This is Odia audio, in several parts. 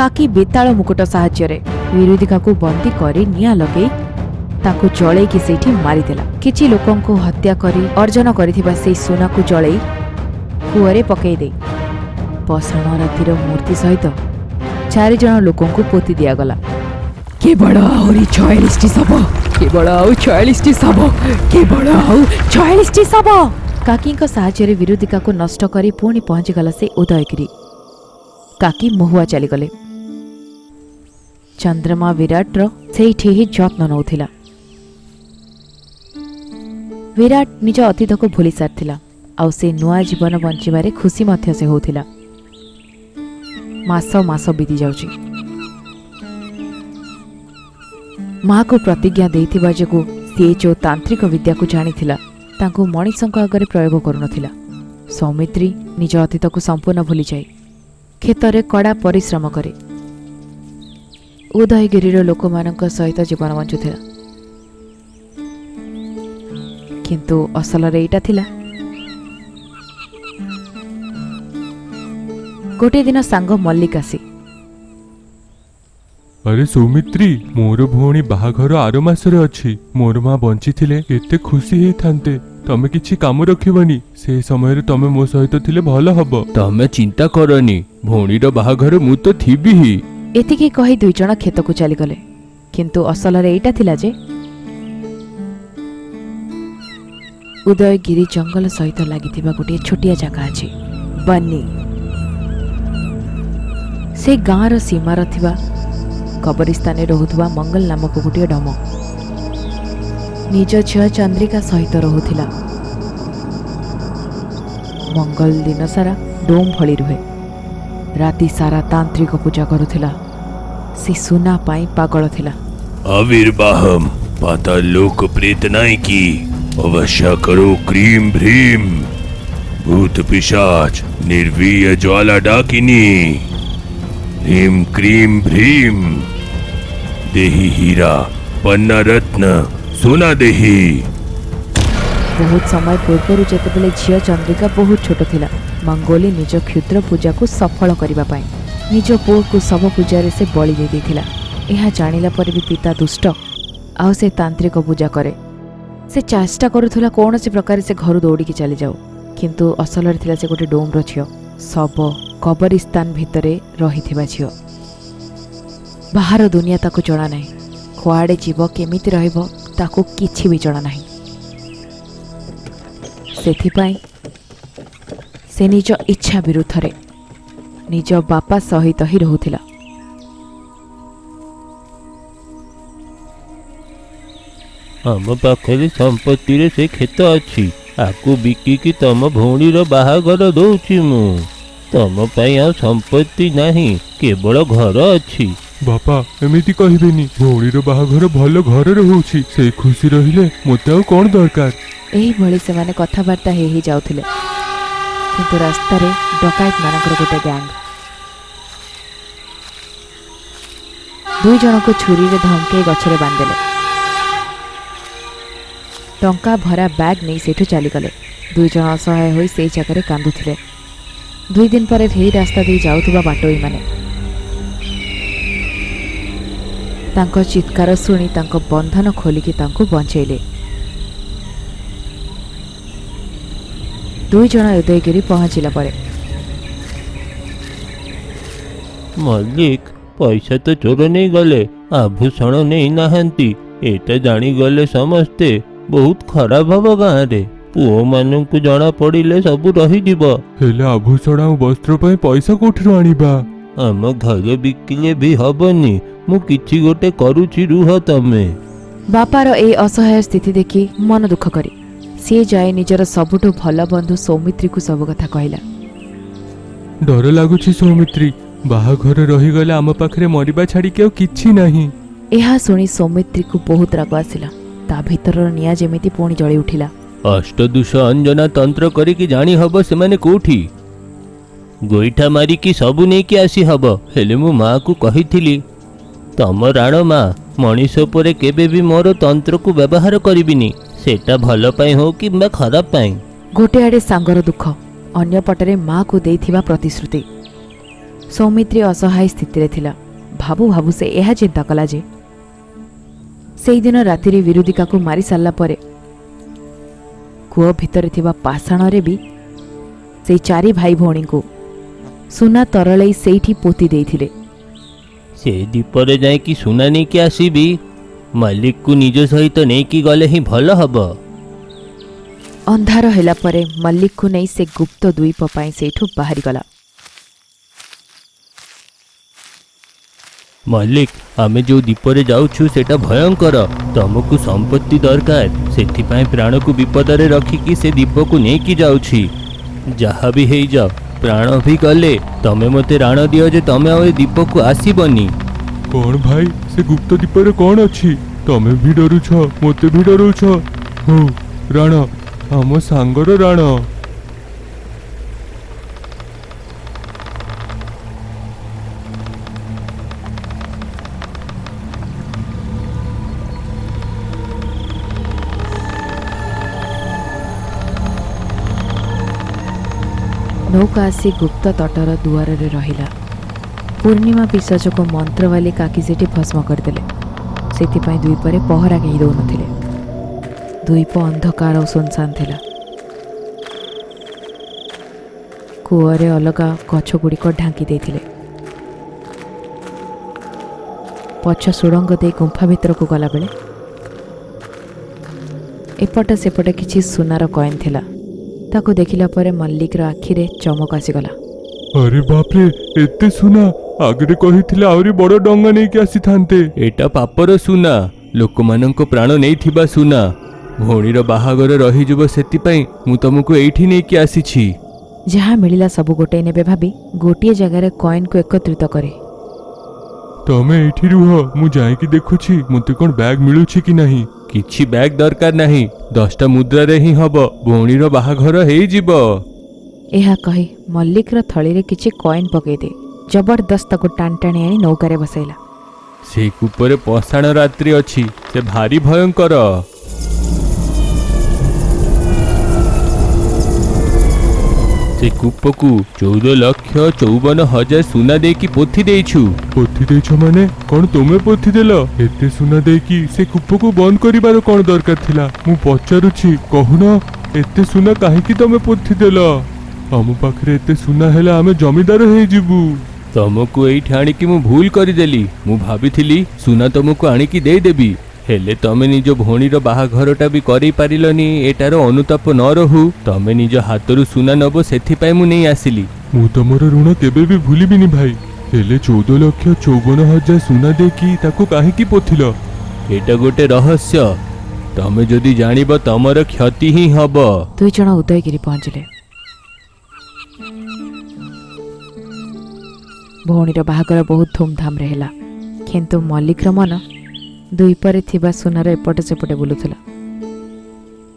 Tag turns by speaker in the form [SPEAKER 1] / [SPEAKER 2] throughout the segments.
[SPEAKER 1] काकी बेताल मुकुट साहाय्य विरोधिका को बंदी करी निया लगे ताकू जलैकी सेठी मारिदेला। किछि लोकंकु हत्या करी अर्जन करिथिबा से सुना को जलै कुआरे पकई दे पसण रातिर मूर्ति सहित 4 जन लोकंकु पोती दिया गला। केवल आहुरी 46टी शव, केवल आउ 46टी शव, केवल आउ 46टी शव। काकी साहाय्य विरोधिका को नष्ट करी पुणी पहुंची गला से उदयगिरी। काकी महुआ चलीगले। चंद्रमा विराटर सेठी ही जत्न नौथिला। विराट निज अतीत को भूली सारिथिला आउ से नुआ जीवन बंचिबारे खुशी मध्य से होथिला। मास मास बीती जाउची। माँ को प्रतिज्ञा देइथिबा जगु से जो तांत्रिक विद्या को जानिथिला तांको मणिषंक आगरे प्रयोग करुनथिला। सौमित्री निज अतीत को संपूर्ण भूली जाए खेतरे कड़ा परिश्रम करे उदयगिरीर लोकमानंक सहित जीवन बंचुथिला। किंतु असल एटा थिला। गोटे दिन सांग मल्लिक आसी
[SPEAKER 2] अरे सौमित्री मोर भौणी बाहाघर आर मासरे अछि। मोर माँ बंची थिले एते खुशी हे थांते। तमे किछि काम रखिबनी से समय रे तमे मो सहित थिले भलो हबो।
[SPEAKER 3] तमे चिंता करनी भौणीर बाहाघर मु तो थिबी ही।
[SPEAKER 1] एतिके कही 2 जण खेत को चली गले। किंतु असल एटा थिला जे उदयगिरी जंगल सहित लागिथिबा गोटे छोटिया जगह अछि बन्नी। से गाँर सीमार थिबा कबरिस्तान रहुथुबा मंगल नामक गोटे डम निज झिଅ चंद्रिका सहित रहुथिला। मंगल दिन सारा डोम भली रुहे। राति सारा तांत्रिक पूजा करुथिला। से सुना पाई पागल थिला।
[SPEAKER 3] आविर्भावम पाताल लोक प्रेत नाय की अवश्य करो क्रीम भ्रीम भूत पिशाच निर्वीय ज्वाला डाकिनी ह्रीम क्रीम भ्रीम देही हीरा पन्ना रत्न सोना देही।
[SPEAKER 1] बहुत समय पूर्व जेतेबेले झिଅ चंद्रिका बहुत छोट थिला मंगोली निज क्षुद्र पूजा को सफल करिबा पाई निज पुओ को सब पूजा रे से बलि दे देथिला। एहा जानिला पर भी पिता दुष्ट आउ से तांत्रिक पूजा करे। से चेष्टा करुथुला कौन से प्रकार से घर दौड़ी की चली जाओ। किंतु असल रे थिला से गोटे डोमर झिଅ सब कबरिस्तान भितरे रहिथिबा झिଅ। बाहर दुनिया ताको जणा नाही कुआडे जीव केमिति रहइबो ताको किछि भी जणा नाही। सेथिपाई से निज इच्छा विरुद्ध रे निज बापा सहित ही रहुथिला।
[SPEAKER 4] आम पाखरे संपत्ति रे से खेत अछि आकु बिकिकी तम भौणीर बाहाघर दउछि मु। तम पई आ संपत्ति नाही केवल घर अछि।
[SPEAKER 2] बापा एमिति कहिबेनी भौणीर बाहाघर भलो घर रे होउछि से खुशी रहिले मोते आ कोन दरकार।
[SPEAKER 1] एही भଳି ସେମାନେ कथाबार्ता हे जाउथिले। किंतु रास्ता रे डकायत मानकर गोटे गैंग 2 जन को छुरी रे धमके गछरे बांधले। टंका भरा बैग नहीं सेठू चली गले। 2 जन असहाय होई से जगह कांदुथिले। 2 दिन पर फेरी रास्ता दे जाउथुबा बाटोई माने तांको चित्कार सुनी तांको बंधन खोलिकी तांको बंचेले। 2 जन उदयगिरी पहुंचला परे
[SPEAKER 4] मल्लिक पैसा तो चोर नहीं गले आभूषण नहीं नाहंती एटा जानी गले समस्ते बहुत खराब हब गाँ रे पुओ मानू जना पड़िले सब रही जीव।
[SPEAKER 2] हेले आभूषण आ वस्त्र पई पैसा कोठिरो आनिबा।
[SPEAKER 4] आम घर बिकिले भी हबनी मु किछि गोटे करूछि रुह तमे।
[SPEAKER 1] बापार ए असहाय स्थिति देखि मन दुख करी सी जाए निजर सबुठु भल बंधु सौमित्री को सब कथा कहला।
[SPEAKER 2] डर लागुछि सौमित्री बाहाघर रही गले आम पाखरे मरिबा छाड़ी के किछि नाही।
[SPEAKER 1] एहा सुनी सौमित्री को बहुत राग आसिला। ता भीतर निया जेमिति पुणी जଳି उठिला।
[SPEAKER 4] अष्टदुष अंजना तंत्र करिकी जानी हब से माने कोठी गोईठा मारिकी सबु नेकी आसी हब। हेले मु माँ को कहिथिली तम राण माँ मनीष पर केबे भी मोर तंत्र को व्यवहार करिबिनी सेटा भल पाई हो कि खराब पाई।
[SPEAKER 1] गोटे आड़े सांगर दुख अन्य पटरे माँ को देइथिबा प्रतिश्रुति। ସୌମିତ୍ରୀ ଅସହାୟ ସ୍ଥିତିରେ ଥିଲା। ଭାବୁ ଭାବୁ ସେ ଏହା ଚିନ୍ତା କଲା ଯେ ସେଇଦିନ ରାତିରେ ବିରୁଦିକାକୁ ମାରି ସାରିଲା ପରେ କୂଅ ଭିତରେ ଥିବା ପାଷାଣରେ ବି ସେଇ 4 ଭାଇ ଭଉଣୀଙ୍କୁ ସୁନା ତରଳେଇ ସେଇଠି ପୋତି ଦେଇଥିଲେ।
[SPEAKER 4] ସେ ଦୀପରେ ଯାଇକି ସୁନା ନେଇକି ଆସିବି। ମାଲିକକୁ ନିଜ ସହିତ ନେଇକି ଗଲେ ହିଁ ଭଲ ହବ।
[SPEAKER 1] ଅନ୍ଧାର ହେଲା ପରେ ମଲ୍ଲିକକୁ ନେଇ ସେ ଗୁପ୍ତ ଦ୍ୱୀପ ପାଇଁ ସେଇଠୁ ବାହାରିଗଲା।
[SPEAKER 4] ମାଲିକ, ଆମେ ଯେଉଁ ଦୀପରେ ଯାଉଛୁ ସେଟା ଭୟଙ୍କର। ତମକୁ ସମ୍ପତ୍ତି ଦରକାର, ସେଥିପାଇଁ ପ୍ରାଣକୁ ବିପଦରେ ରଖିକି ସେ ଦୀପକୁ ନେଇକି ଯାଉଛି। ଯାହା ବି ହେଇଯାଅ, ପ୍ରାଣ ବି ଗଲେ ତମେ ମୋତେ ରାଣ ଦିଅ ଯେ ତମେ ଆଉ ଏ ଦୀପକୁ ଆସିବନି।
[SPEAKER 2] କଣ ଭାଇ, ସେ ଗୁପ୍ତ ଦୀପରେ କଣ ଅଛି? ତମେ ବି ଡରୁଛ, ମୋତେ ବି ଡରଉଛ। ହଉ ରାଣ, ଆମ ସାଙ୍ଗର ରାଣ।
[SPEAKER 1] ନୌକା ଆସି ଗୁପ୍ତ ତଟର ଦୁଆରରେ ରହିଲା। ପୂର୍ଣ୍ଣିମା ପିଶାଚକୁ ମନ୍ତ୍ରବାଲି କାକି ସେଠି ଭସ୍ମ କରିଦେଲେ। ସେଥିପାଇଁ ଦ୍ୱୀପରେ ପହରା କେହି ଦେଉନଥିଲେ। ଦ୍ୱୀପ ଅନ୍ଧକାର ଓ ସୁନସାନ ଥିଲା। କୂଅରେ ଅଲଗା ଗଛଗୁଡ଼ିକ ଢାଙ୍କି ଦେଇଥିଲେ। ପଛ ସୁଡ଼ଙ୍ଗ ଦେଇ ଗୁମ୍ଫା ଭିତରକୁ ଗଲାବେଳେ ଏପଟେ ସେପଟେ କିଛି ସୁନାର କଏନ୍ ଥିଲା। ତାକୁ ଦେଖିଲା ପରେ ମଲ୍ଲିକର ଆଖିରେ ଚମକ ଆସିଗଲା।
[SPEAKER 2] ଆରେ ବାପରେ, ଏତେ ସୁନା! ଆଗରେ କହିଥିଲେ ଆହୁରି ବଡ଼ ଡଙ୍ଗା ନେଇକି ଆସିଥାନ୍ତେ।
[SPEAKER 3] ଏଟା ପାପର ସୁନା, ଲୋକମାନଙ୍କ ପ୍ରାଣ ନେଇଥିବା ସୁନା। ଭଉଣୀର ବାହାଘର ରହିଯିବ, ସେଥିପାଇଁ ମୁଁ ତମକୁ ଏଇଠି ନେଇକି ଆସିଛି।
[SPEAKER 1] ଯାହା ମିଳିଲା ସବୁ ଗୋଟେଇ ନେବେ ଭାବି ଗୋଟିଏ ଜାଗାରେ କଏନ୍କୁ ଏକତ୍ରିତ କରେ।
[SPEAKER 2] ତମେ ଏଇଠି ରୁହ, ମୁଁ ଯାଇକି ଦେଖୁଛି ମୋତେ କଣ ବ୍ୟାଗ୍ ମିଳୁଛି କି ନାହିଁ।
[SPEAKER 3] କିଛି ବ୍ୟାଗ ଦରକାର ନାହିଁ, 10ଟା ମୁଦ୍ରାରେ ହିଁ ହବ। ଭଉଣୀର ବାହାଘର ହେଇଯିବ।
[SPEAKER 1] ଏହା କହି ମଲ୍ଲିକର ଥଳିରେ କିଛି କଏନ୍ ପକେଇଦିଏ। ଜବରଦସ୍ତ ତାକୁ ଟାଣି ଟାଣି ଆଣି ନୌକାରେ ବସାଇଲା।
[SPEAKER 3] ସେଇ କୂପରେ ପଷାଣ ରାତ୍ରି ଅଛି, ସେ ଭାରି ଭୟଙ୍କର। ସେ କୂପକୁ 14,54,000 ସୁନା ଦେଇକି ପୋତି ଦେଇଛୁ।
[SPEAKER 2] ପୋତି ଦେଇଛ ମାନେ? କଣ ତୁମେ ପୋତି ଦେଲ? ଏତେ ସୁନା ଦେଇକି ସେ କୂପକୁ ବନ୍ଦ କରିବାର କଣ ଦରକାର ଥିଲା? ମୁଁ ପଚାରୁଛି, କହୁନ, ଏତେ ସୁନା କାହିଁକି ତମେ ପୋତି ଦେଲ? ଆମ ପାଖରେ ଏତେ ସୁନା ହେଲେ ଆମେ ଜମିଦାର ହେଇଯିବୁ।
[SPEAKER 3] ତମକୁ ଏଇଠି ଆଣିକି ମୁଁ ଭୁଲ କରିଦେଲି। ମୁଁ ଭାବିଥିଲି ସୁନା ତମକୁ ଆଣିକି ଦେଇଦେବି, ହେଲେ ତମେ ନିଜ ଭଉଣୀର ବାହାଘରଟା ବି କରେଇ ପାରିଲନି। ଏଟାର ଅନୁତାପ ନ ରହୁ, ତମେ ନିଜ ହାତରୁ ସୁନା ନେବ, ସେଥିପାଇଁ ମୁଁ ନେଇ ଆସିଲି।
[SPEAKER 2] ମୁଁ ତମର ଋଣ କେବେ ବି ଭୁଲିବିନି ଭାଇ। ହେଲେ 14,54,000 ସୁନା ଦେଇକି ତାକୁ କାହିଁକି ପୋତିଲ?
[SPEAKER 3] ଏଟା ଗୋଟେ ରହସ୍ୟ। ତମେ ଯଦି ଜାଣିବ ତମର କ୍ଷତି ହିଁ ହବ।
[SPEAKER 1] 2 ଜଣ ଉଦୟଗିରି ପହଞ୍ଚିଲେ। ଭଉଣୀର ବାହାଘର ବହୁତ ଧୁମଧାମରେ ହେଲା, କିନ୍ତୁ ମଲ୍ଲିକର ମନ ଦ୍ୱୀପରେ ଥିବା ସୁନାର ଏପଟେ ସେପଟେ ବୁଲୁଥିଲା।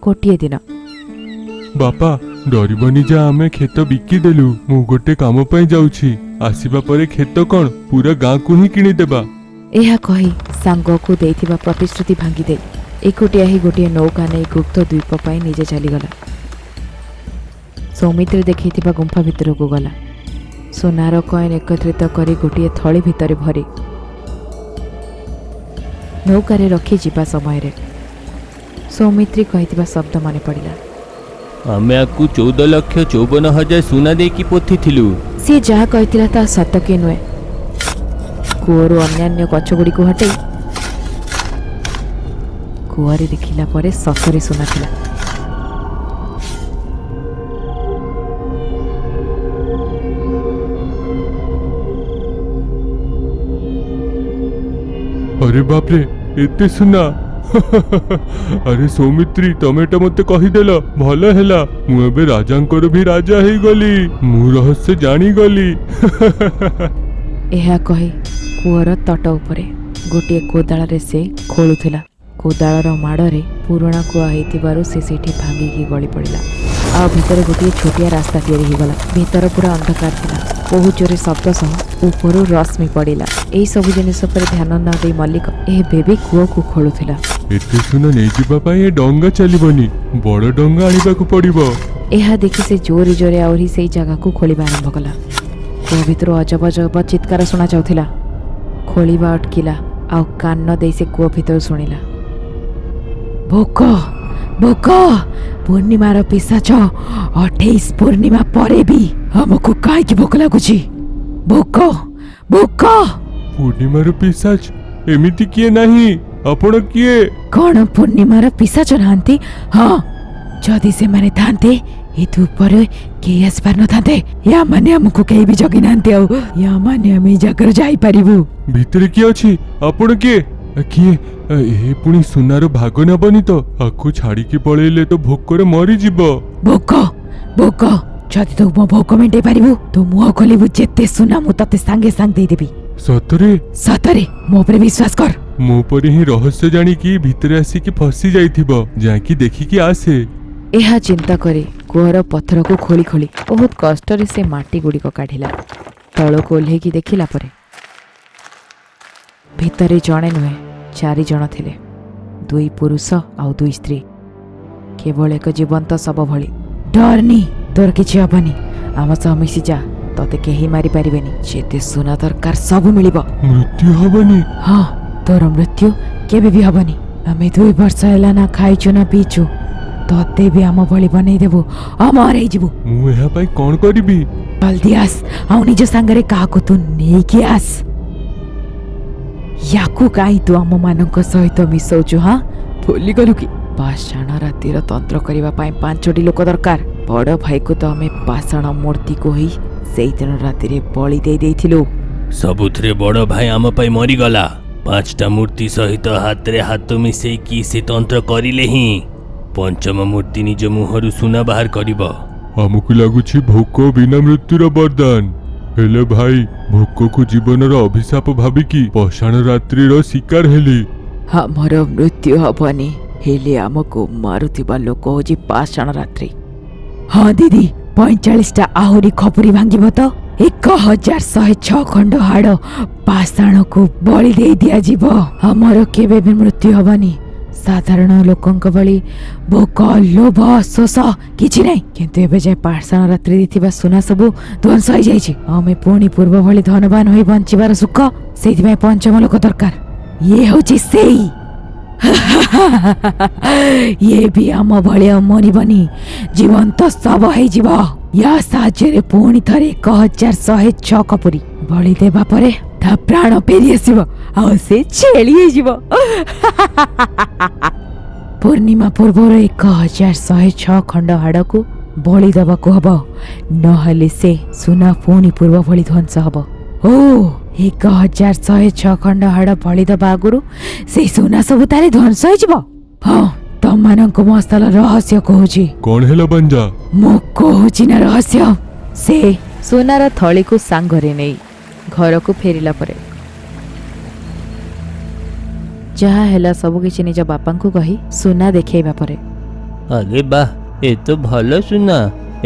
[SPEAKER 1] ଗୋଟିଏ ଦିନ
[SPEAKER 2] ବାପା, ଡରିବନି ଯେ ଆମେ କ୍ଷେତ ବିକିଦେଲୁ। ମୁଁ ଗୋଟେ କାମ ପାଇଁ ଯାଉଛି, ଆସିବା ପରେ କ୍ଷେତ କଣ ପୁରା ଗାଁକୁ ହିଁ କିଣିଦେବା।
[SPEAKER 1] ଏହା କହି ସାଙ୍ଗକୁ ଦେଇଥିବା ପ୍ରତିଶ୍ରୁତି ଭାଙ୍ଗିଦେଇ ଏକୁଟିଆ ହିଁ ଗୋଟିଏ ନୌକା ନେଇ ଗୁପ୍ତ ଦ୍ୱୀପ ପାଇଁ ନିଜେ ଚାଲିଗଲା। ସୌମିତ୍ରୀ ଦେଖେଇଥିବା ଗୁମ୍ଫା ଭିତରକୁ ଗଲା। ସୁନାର କଏନ୍ ଏକତ୍ରିତ କରି ଗୋଟିଏ ଥଳି ଭିତରେ ଭରି ନୌକାରେ ରଖି ଯିବା ସମୟରେ ସୌମିତ୍ରୀ କହିଥିବା ଶବ୍ଦ ମନେ ପଡ଼ିଲା।
[SPEAKER 3] ଆମେ ଆକୁ 14,54,000 ସୁନା ଦେଇକି ପୋତିଥିଲୁ।
[SPEAKER 1] ସିଏ ଯାହା କହିଥିଲା ତାହା ସତ କି ନୁହେଁ? କୂଅରୁ ଅନ୍ୟାନ୍ୟ ଗଛଗୁଡ଼ିକୁ ହଟେଇ କୂଅରେ ଦେଖିଲା ପରେ ସତରେ ସୁନା ଥିଲା।
[SPEAKER 2] अरे बाप रे, एते सुना! अरे सौमित्री, तमें एटा मते कहीदेल, भल हैला। मु एबे राजांकर भी राजा हेई गली। मु रहस्य जानी गली।
[SPEAKER 1] ଏହା କହି କୂଅର ତଟ ଉପରେ ଗୋଟିଏ କୋଦାଳରେ ସେ ଖୋଳୁଥିଲା। କୋଦାଳର ମାଡ଼ରେ ପୁରୁଣା କୂଅ ହେଇଥିବାରୁ ସେ ସେଇଠି ଭାଙ୍ଗିକି ଗଳି ପଡ଼ିଲା। ଆଉ ଭିତରେ ଗୋଟିଏ ଛୋଟିଆ ରାସ୍ତା ତିଆରି ହେଇଗଲା। ଭିତର ପୁରା ଅନ୍ଧକାର ଥିଲା। ବହୁତ ଜୋରେ ଶବ୍ଦ ସହ ଉପରୁ ରଶ୍ମି ପଡ଼ିଲା। ଏହି ସବୁ ଜିନିଷ ଉପରେ ଧ୍ୟାନ ନ ଦେଇ ମଲ୍ଲିକ ଏବେ ବି କୂଅକୁ ଖୋଳୁଥିଲା।
[SPEAKER 2] ଏତେ ସୁନା ନେଇଯିବା ପାଇଁ ଏ ଡଙ୍ଗା ଚାଲିବନି, ବଡ଼ ଡଙ୍ଗା ଆଣିବାକୁ ପଡ଼ିବ।
[SPEAKER 1] ଏହା ଦେଖି ସେ ଜୋରେ ଜୋରେ ଆହୁରି ସେଇ ଜାଗାକୁ ଖୋଳିବା ଆରମ୍ଭ କଲା। କୁଅ ଭିତରୁ ଅଜବ ଅଜବ ଚିତ୍କାର ଶୁଣା ଯାଉଥିଲା। ଖୋଳିବା ଅଟକିଲା ଆଉ କାନ ଦେଇ ସେ କୂଅ ଭିତରୁ ଶୁଣିଲା, ଭୋକ ଭୋକ, ପୂର୍ଣ୍ଣିମାର ପିଶାଚ 28 ପୂର୍ଣ୍ଣିମା ପରେ ବି ଆମକୁ କାହିଁକି ଭୋକ ଲାଗୁଛି? ଭୋକ ଭୋକ।
[SPEAKER 2] ପୂର୍ଣ୍ଣିମାର ପିଶାଚ? ଏମିତି କିଏ ନାହିଁ? ଆପଣ କିଏ?
[SPEAKER 1] କଣ ପୂର୍ଣ୍ଣିମାର ପିଶାଚ ନାହାନ୍ତି? ହଁ, ଯଦି ସେମାନେ ଥାନ୍ତେ ଏ ଧୂପରେ କେହି ଆସିପାରିନଥାନ୍ତେ। ୟା ମାନେ ଆମକୁ କେହି ବି ଜଗି ନାହାନ୍ତି, ଆଉ ୟା ମାନେ ଆମେ ଏ ଜାଗାରୁ ଯାଇପାରିବୁ।
[SPEAKER 2] ଭିତରେ କିଏ ଅଛି? ଆପଣ କିଏ? କିଏ? ଏ ପୁଣି ସୁନାର ଭାଗ ନେବନି ତ? ଆକୁ ଛାଡିକି ପଳେଇଲେ ତ ଭୋକରେ ମରିଯିବ।
[SPEAKER 1] ଭୋକ ଭୋକ, ଯଦି ତୁ ମୋ ଭୋକ ମେଣ୍ଟେଇ ପାରିବୁ ତୁ ମୁହଁ ଖୋଲିବୁ, ଯେତେ ସୁନା ମୁଁ ତତେ ସାଙ୍ଗେ ସାଙ୍ଗେ ଦେଇଦେବି।
[SPEAKER 2] ସତରେ?
[SPEAKER 1] ସତରେ, ମୋ ଉପରେ ବିଶ୍ୱାସ କର।
[SPEAKER 2] ମୋ ପରି ହିଁ ରହସ୍ୟ ଜାଣିକି ଭିତରେ ଆସିକି ଫସି ଯାଇଥିବ, ଯାଇକି ଦେଖିକି ଆସେ।
[SPEAKER 1] ଏହା ଚିନ୍ତା କରି କୂଅର ପଥରକୁ ଖୋଳି ଖୋଳି ବହୁତ କଷ୍ଟରେ ସେ ମାଟି ଗୁଡ଼ିକ କାଢ଼ିଲା। ତଳକୁ ଓହ୍ଲେଇକି ଦେଖିଲା ପରେ ଭିତରେ ଜଣେ ନୁହେଁ 4 ଜଣ ଥିଲେ। 2 ପୁରୁଷ ଆଉ 2 ସ୍ତ୍ରୀ, କେବଳ ଏକ ଜୀବନ୍ତ ଶବ ଭଳି। ଡରନି, ତୋର କିଛି ହବନି, ଆମ ସହ ମିଶିଯା, ତତେ କେହି ମାରିପାରିବେନି। ଯେତେ ସୁନା ଦରକାର ସବୁ ମିଳିବ।
[SPEAKER 2] ମୃତ୍ୟୁ ହବନି?
[SPEAKER 1] ହଁ, ତୋର ମୃତ୍ୟୁ କେବେ ବି ହବନି। ଆମେ 2 ବର୍ଷ ହେଲା ନା ଖାଇଛୁ ନା ପିଇଛୁ, ତତେ ବି ଆମ ଭଳି ବନେଇଦେବୁ, ଅମର ହେଇଯିବୁ।
[SPEAKER 2] ମୁଁ ଏହା ପାଇଁ କଣ କରିବି?
[SPEAKER 1] ଜଲ୍ଦି ଆସ, ଆଉ ନିଜ ସାଙ୍ଗରେ କାହାକୁ ତୁ ନେଇକି ଆସ। ୟାକୁ କାହିଁ ତୁ ଆମ ମାନଙ୍କ ସହିତ ମିଶଉଛୁ? ହଁ, ଭୁଲିଗଲୁ କି ପାଷାଣ ରାତିର ତନ୍ତ୍ର କରିବା ପାଇଁ 5ଟି ଲୋକ ଦରକାର। ବଡ଼ ଭାଇକୁ ତ ଆମେ ପାଷାଣ ମୂର୍ତ୍ତି କହି ସେଇଦିନ ରାତିରେ ବଳି ଦେଇଥିଲୁ।
[SPEAKER 4] ସବୁଥିରେ ବଡ଼ ଭାଇ ଆମ ପାଇଁ ମରିଗଲା। 5ଟା ମୂର୍ତ୍ତି ସହିତ ହାତରେ ହାତ ମିଶେଇକି ସେ ତନ୍ତ୍ର କରିଲେ ହିଁ ପଞ୍ଚମ ମୂର୍ତ୍ତି ନିଜ ମୁହଁରୁ ସୁନା ବାହାର କରିବ।
[SPEAKER 2] ଆମକୁ ଲାଗୁଛି ଭୋକ ବିନା ମୃତ୍ୟୁର ବରଦାନ। ହେଲେ ଭାଇ, ଭୋକକୁ ଜୀବନର ଅଭିଶାପ ଭାବିକି ପାଷାଣ ରାତ୍ରିର ଶିକାର ହେଲି।
[SPEAKER 1] ଆମର ମୃତ୍ୟୁ ହବନି, ହେଲେ ଆମକୁ ମାରୁଥିବା ଲୋକ ହଉଛି ପାଷାଣ ରାତ୍ରି। ହଁ ଦିଦି, 45ଟା ଆହୁରି ଖପୁରି ଭାଙ୍ଗିବ ତ 1106 ଖଣ୍ଡ ହାଡ଼ ପାଷାଣକୁ ବଳି ଦେଇ ଦିଆଯିବ। ଆମର କେବେ ବି ମୃତ୍ୟୁ ହବନି। ସାଧାରଣ ଲୋକଙ୍କ ଭଳି ଭୋକ, ଲୋଭ, ଶୋଷ କିଛି ନାହିଁ। କିନ୍ତୁ ଏବେ ଯାଏ ପାଷାଣ ରାତ୍ରି ଦେଇଥିବା ସୁନା ସବୁ ଧ୍ୱଂସ ହେଇଯାଇଛି। ଆମେ ପୁଣି ପୂର୍ବ ଭଳି ଧନବାନ ହୋଇ ବଞ୍ଚିବାର ସୁଖ, ସେଇଥିପାଇଁ ପଞ୍ଚମ ଲୋକ ଦରକାର। ଇଏ ହଉଛି ସେଇ। ଇଏ ବି ଆମ ଭଳିଆ ମରିବନି, ଜୀବନ୍ତ ଶବ ହେଇଯିବ। ୟା ସାହାଯ୍ୟରେ ପୁଣି ଥରେ 1106 ଖପୁରି ବଳି ଦେବା ପରେ ତା ପ୍ରାଣ ଫେରି ଆସିବ, ଆଉ ସେ ଛେଳି ହେଇଯିବ। ପୂର୍ଣ୍ଣିମା ପୂର୍ବରୁ 1106 ଖଣ୍ଡ ହାଡ଼କୁ ବଳି ଦେବାକୁ ହବ, ନହେଲେ ସେ ସୁନା ପୁଣି ପୂର୍ବ ଭଳି ଧ୍ୱଂସ ହବ। ଓ 1106 ଖଣ୍ଡ ହାଡ଼ ବଳି ଦେବା ଆଗରୁ ସେଇ ସୁନା ସବୁ ତାରେ ଧ୍ୱଂସ ହେଇଯିବ। ହଁ, ତମମାନଙ୍କୁ ମୋ ଅସଲ ରହସ୍ୟ କହୁଛି।
[SPEAKER 2] କଣ ହେଲା ବଞ୍ଜା?
[SPEAKER 1] ମୁଁ କହୁଛି ନା ରହସ୍ୟ। ସେ ସୁନାର ଥଳିକୁ ସାଙ୍ଗରେ ନେଇ ଘରକୁ ଫେରିଲା ପରେ ଯାହା ହେଲା ସବୁକିଛି ନିଜ ବାପାଙ୍କୁ କହି ସୁନା ଦେଖେଇବା ପରେ,
[SPEAKER 4] ଆରେ ବାଃ, ଏ ତ ଭଲ ସୁନା।